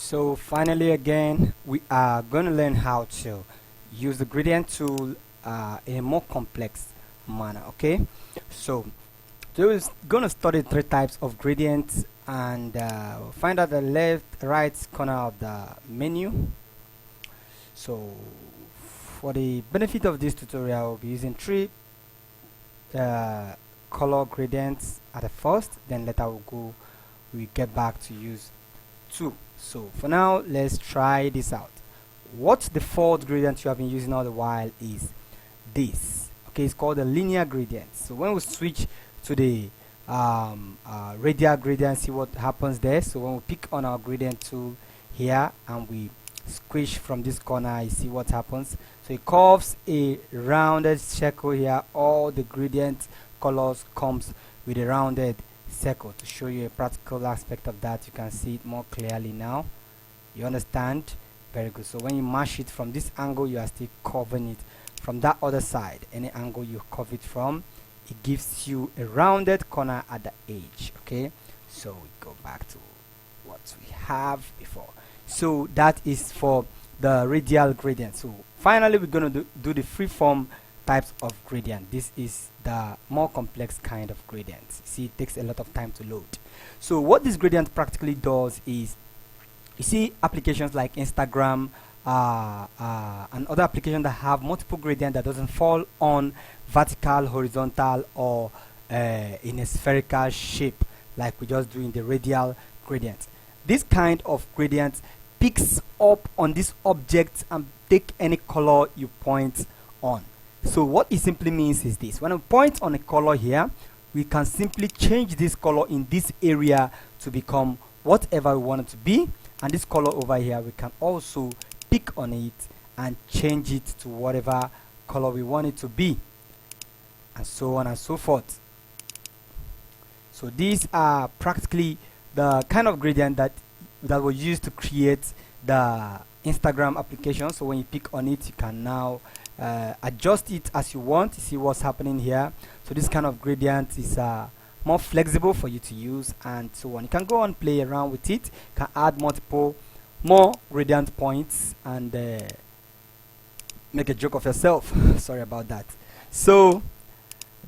So finally again we are going to learn how to use the gradient tool in a more complex manner. Okay, so we're going to study three types of gradients and find out the left right corner of the menu. So for the benefit of this tutorial, we'll be using three color gradients at the first, then later we get back to use two. So for now, let's try this out. What's the fourth gradient you have been using all the while is this. Okay, it's called the linear gradient. So when we switch to the radial gradient, see what happens there. So when we pick on our gradient tool here and we squish from this corner, you see what happens. So it curves a rounded circle here. All the gradient colors comes with a rounded circle. To show you a practical aspect of that, you can see it more clearly now. You understand? Very good. So when you mash it from this angle, you are still curving it from that other side. Any angle you curve it from, it gives you a rounded corner at the edge. Okay, so we go back to what we have before. So that is for the radial gradient. So finally we're going to do the freeform types of gradient. This is the more complex kind of gradient. See, it takes a lot of time to load. So what this gradient practically does is, you see applications like Instagram and other applications that have multiple gradient that doesn't fall on vertical, horizontal, or in a spherical shape like we just do in the radial gradient. This kind of gradient picks up on this object and take any color you point on. So what it simply means is this: when we point on a color here, we can simply change this color in this area to become whatever we want it to be, and this color over here we can also pick on it and change it to whatever color we want it to be, and so on and so forth. So these are practically the kind of gradient that was used to create the Instagram application. So when you pick on it, you can now adjust it as you want. You see what's happening here. So this kind of gradient is more flexible for you to use, and so on. You can go and play around with it. You can add more gradient points and make a joke of yourself. Sorry about that. So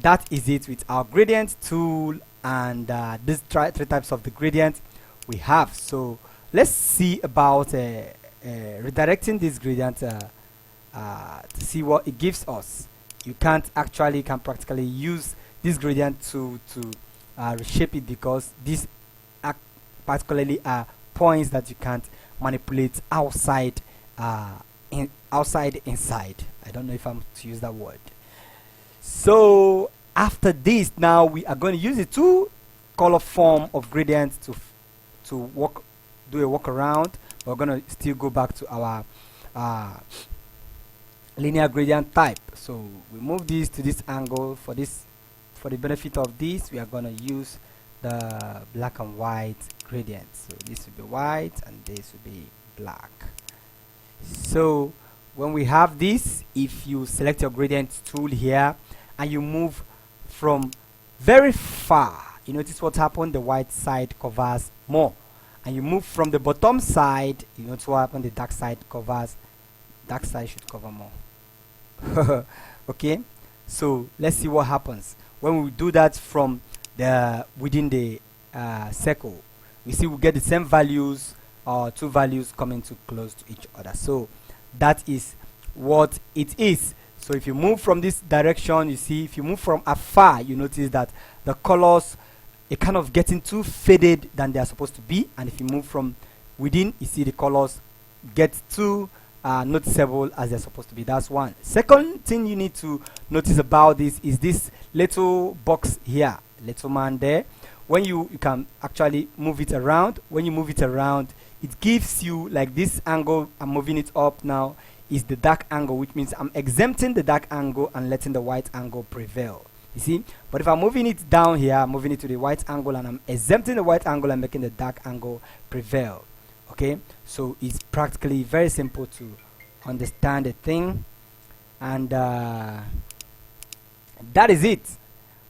that is it with our gradient tool and these three types of the gradient we have. So let's see about redirecting this gradient to see what it gives us. You can practically use this gradient to reshape it, because these particularly are points that you can't manipulate outside inside. I don't know if I'm to use that word. So after this, now we are going to use the two color form of gradient to do a workaround. We're going to still go back to our linear gradient type. So we move this to this angle. For the benefit of this, we are going to use the black and white gradient. So this will be white and this will be black. So when we have this, if you select your gradient tool here and you move from very far, you notice what happened. The white side covers more, and you move from the bottom side, you notice what happened. The dark side should cover more. Okay, so let's see what happens when we do that from within the circle. We see we get the same values, or two values coming too close to each other. So that is what it is. So if you move from this direction, you see, if you move from afar, you notice that the colors are kind of getting too faded than they are supposed to be. And if you move from within, you see the colors get too noticeable as they're supposed to be. That's one. Second thing you need to notice about this is this little box here, little man there. When you can actually move it around. When you move it around, it gives you like this angle. I'm moving it up now is the dark angle, which means I'm exempting the dark angle and letting the white angle prevail. You see, but if I'm moving it down here, I'm moving it to the white angle and I'm exempting the white angle and making the dark angle prevail. Okay, so it's practically very simple to understand the thing, and that is it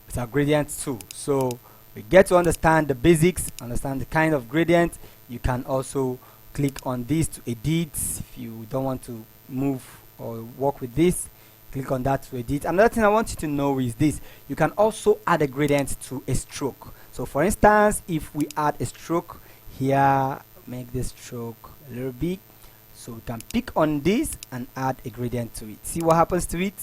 with our gradient tool. So we get to understand the basics, understand the kind of gradient. You can also click on this to edit. If you don't want to move or work with this, click on that to edit. Another thing I want you to know is this: you can also add a gradient to a stroke. So for instance, if we add a stroke here, make this stroke a little big, so we can pick on this and add a gradient to it. See what happens to it?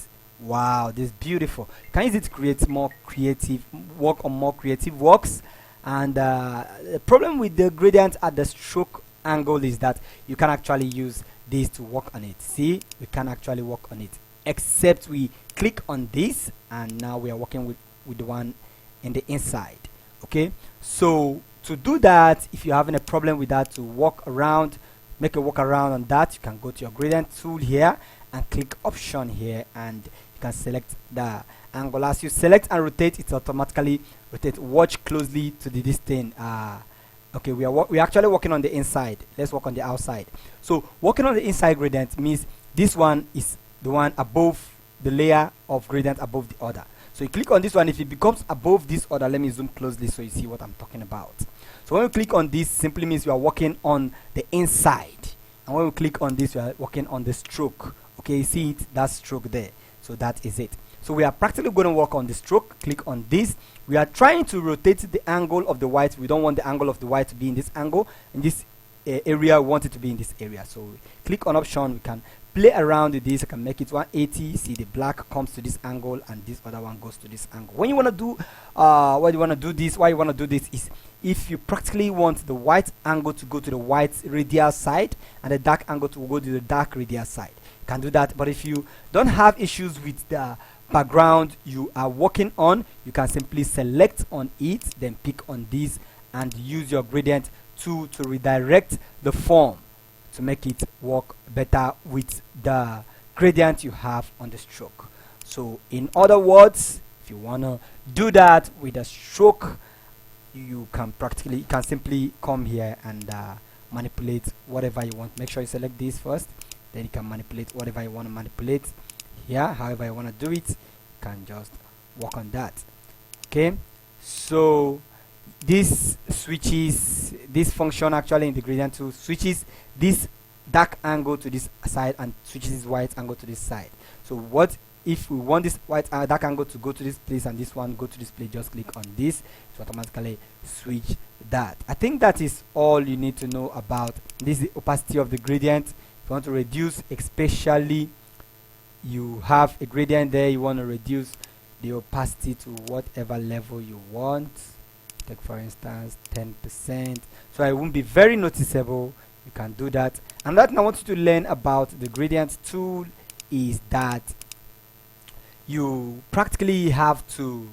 Wow, this is beautiful. You can use it to create more creative work on more creative works. And the problem with the gradient at the stroke angle is that you can actually use this to work on it. See, we can actually work on it, except we click on this, and now we are working with the one in the inside. Okay, so to do that, if you're having a problem with that, to walk around, make a workaround on that, you can go to your gradient tool here and click option here, and you can select the angle. As you select and rotate, it automatically rotate. Watch closely to this thing. Okay, we're actually working on the inside. Let's work on the outside. So working on the inside gradient means this one is the one above the layer of gradient above the other. So you click on this one. If it becomes above this other, let me zoom closely so you see what I'm talking about. So when we click on this, simply means we are working on the inside, and when we click on this, we are working on the stroke. Okay, you see it, that stroke there. So that is it. So we are practically going to work on the stroke. Click on this. We are trying to rotate the angle of the white. We don't want the angle of the white to be in this angle. In this area, we want it to be in this area. So we click on option. We can play around with this. I can make it 180. See, the black comes to this angle, and this other one goes to this angle. When you want to do, why you want to do this is if you practically want the white angle to go to the white radial side and the dark angle to go to the dark radial side. You can do that. But if you don't have issues with the background you are working on, you can simply select on it, then pick on this and use your gradient tool to redirect the form to make it work better with the gradient you have on the stroke. So in other words, if you want to do that with a stroke, you can simply come here and manipulate whatever you want. Make sure you select this first, then you can manipulate whatever you want to manipulate here. However you want to do it, you can just work on that. Okay, so this switches, this function actually in the gradient tool switches this dark angle to this side and switches this white angle to this side. So what if we want this white dark angle to go to this place and this one go to this place? Just click on this to automatically switch that. I think that is all you need to know about this, the opacity of the gradient. If you want to reduce, especially you have a gradient there, you want to reduce the opacity to whatever level you want. Take for instance 10%, so it won't be very noticeable. You can do that. And that I want you to learn about the gradient tool is that you practically have to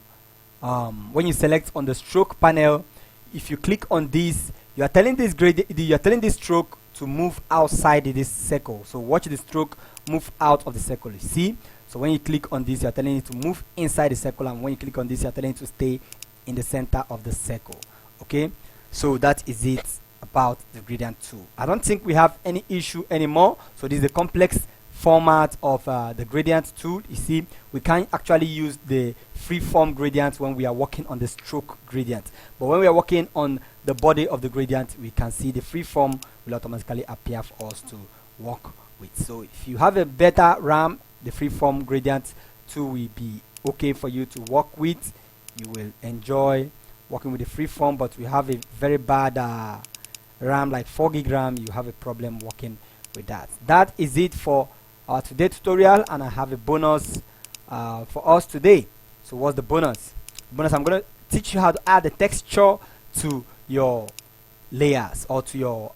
when you select on the stroke panel, if you click on this, you are telling this stroke to move outside this circle. So watch the stroke move out of the circle, you see. So when you click on this, you are telling it to move inside the circle, and when you click on this, you are telling it to stay in the center of the circle. Okay, so that is it about the gradient tool. I don't think we have any issue anymore. So this is the complex format of the gradient tool. You see, we can actually use the freeform gradient when we are working on the stroke gradient, but when we are working on the body of the gradient, we can see the freeform will automatically appear for us to work with. So if you have a better RAM, the freeform gradient tool will be okay for you to work with. You will enjoy working with the freeform, but we have a very bad RAM, like 4 gig RAM, you have a problem working with that. That is it for today's tutorial, and I have a bonus for us today. So what's the bonus? I'm going to teach you how to add a texture to your layers or to your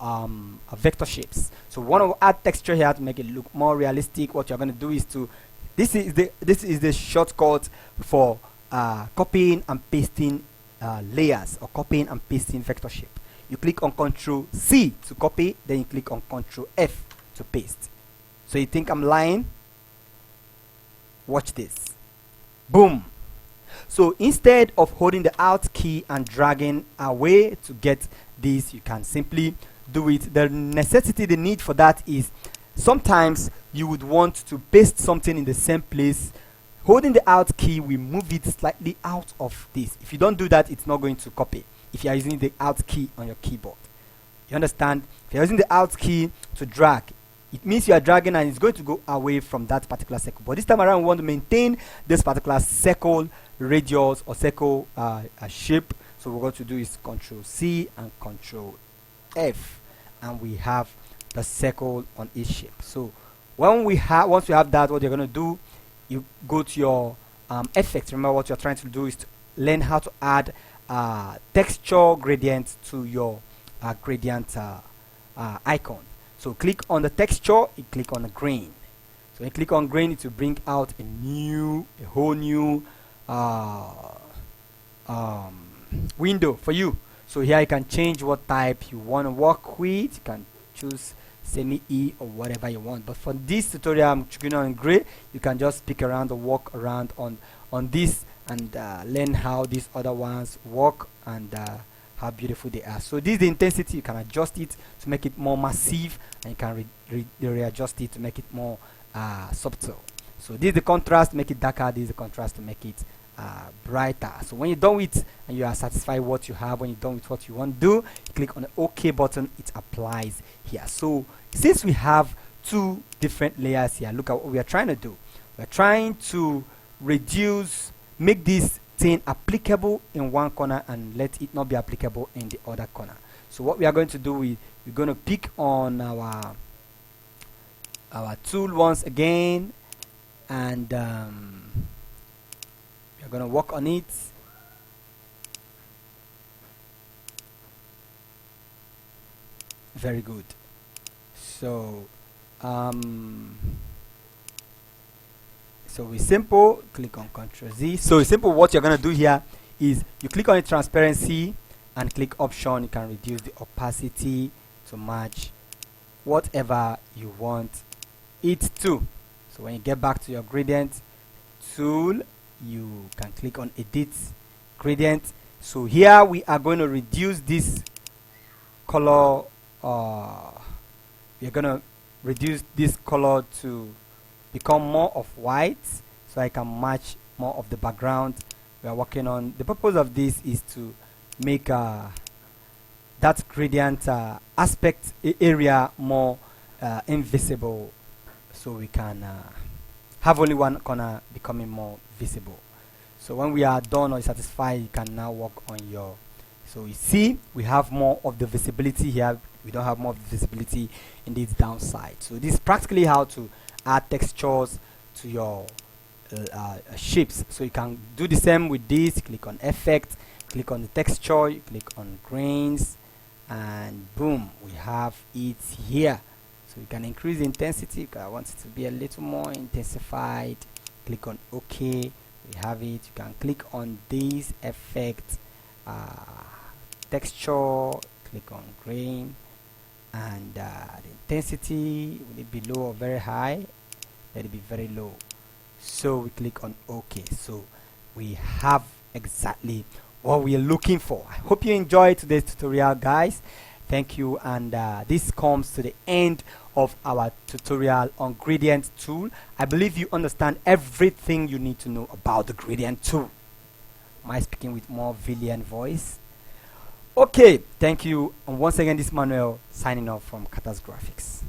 vector shapes. So we want to add texture here to make it look more realistic. What you're going to do is to this is the shortcut for copying and pasting layers, or copying and pasting vector shape. You click on Ctrl C to copy, then you click on Ctrl F to paste. So you think I'm lying? Watch this. Boom. So instead of holding the Alt key and dragging away to get this, you can simply do it. The need for that is sometimes you would want to paste something in the same place. Holding the Alt key will move it slightly out of this. If you don't do that, it's not going to copy if you are using the Alt key on your keyboard. You understand? If you're using the Alt key to drag, it means you are dragging and it's going to go away from that particular circle. But this time around, we want to maintain this particular circle radius or circle shape. So what we're going to do is Control C and Control F, and we have the circle on each shape. So once we have that, what you're going to do, you go to your effects. Remember, what you're trying to do is to learn how to add texture gradient to your gradient icon. So click on the texture, you click on the grain. So when you click on grain, it will bring out a whole new window for you. So here you can change what type you want to work with. You can choose semi-E or whatever you want. But for this tutorial, I'm choosing on gray. You can just pick around or walk around on this and learn how these other ones work and how beautiful they are. So this is the intensity. You can adjust it to make it more massive, and you can readjust it to make it more subtle. So this is the contrast to make it darker. This is the contrast to make it brighter. So when you're done with and you are satisfied what you have, when you're done with what you want to do, you click on the OK button. It applies here. So since we have two different layers here, look at what we are trying to do. We're trying to make this thing applicable in one corner and let it not be applicable in the other corner. So what we are going to do is we're going to pick on our tool once again, and we're going to work on it. Very good. So it's simple. Click on Ctrl Z. So it's simple. What you're going to do here is you click on the transparency and click option. You can reduce the opacity to match whatever you want it to. So when you get back to your gradient tool, you can click on edit gradient. So here we are going to reduce this color. We are going to reduce this color to become more of white, so I can match more of the background we are working on. The purpose of this is to make that gradient aspect area more invisible, so we can have only one corner becoming more visible. So when we are done or satisfied, you can now work on your. So you see, we have more of the visibility here. We don't have more of the visibility in this downside. So this is practically how to add textures to your shapes. So you can do the same with this. Click on effect, click on the texture, you click on grains, and boom, we have it here. So you can increase the intensity. I want it to be a little more intensified. Click on OK. We have it. You can click on this effect, texture, click on grain, and the intensity, will it be low or very high? Let it be very low. So we click on OK. So we have exactly what we are looking for. I hope you enjoyed today's tutorial, guys. Thank you, and this comes to the end of our tutorial on gradient tool. I believe you understand everything you need to know about the gradient tool. Am I speaking with more villain voice? Okay, thank you, and once again, this is Manuel signing off from CatersGraphix.